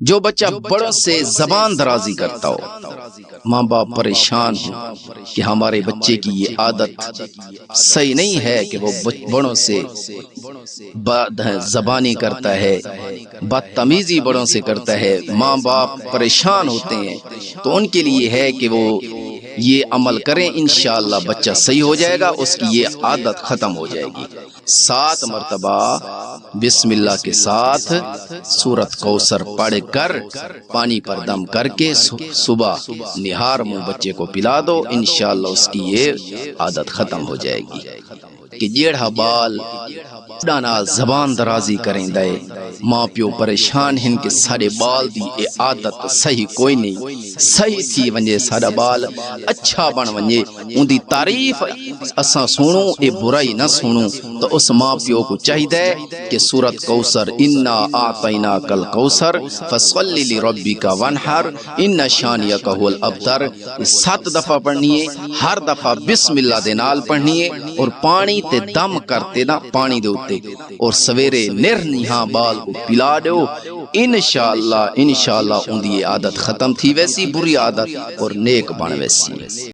جو بچہ بڑوں سے زبان درازی کرتا ہو، ماں باپ پریشان ہوں کہ ہمارے بچے کی یہ عادت صحیح نہیں ہے کہ وہ بڑوں سے زبانی کرتا ہے، بدتمیزی بڑوں سے کرتا ہے، ماں باپ پریشان ہوتے ہیں، تو ان کے لیے ہے کہ وہ یہ عمل کریں، انشاءاللہ بچہ صحیح ہو جائے گا، اس کی یہ عادت ختم ہو جائے گی۔ 7 مرتبہ بسم اللہ کے ساتھ سورۃ کوثر پڑھ کر پانی پر دم کر کے صبح نہار منہ بچے کو پلا دو، انشاءاللہ اس کی یہ عادت ختم ہو جائے گی۔ کہ جیڑا بال ڈانا زبان درازی کریں دے، ماں پیو پریشان ہن کہ سارے بال دی اے عادت صحیح کوئی نہیں، صحیح تھی ونجے سارا بال اچھا بن ونجے، ان دی تعریف اساں سنوں اے برائی نہ سنوں، تو اس ماں پیو کو چاہیے کہ سورۃ کوثر انا اعطیناک الکوثر فصل لربک وانحر ان شانئک هو الابتر 7 دفعہ پڑھنی ہے، ہر دفعہ بسم اللہ دے نال پڑھنی ہے، اور پانی تے دم کرتے نا پانی دے اوتے، اور سویرے نر نیہاں بال کو پلا دو، انشاءاللہ ان دی عادت ختم تھی ویسی بری عادت اور نیک بن ویسی۔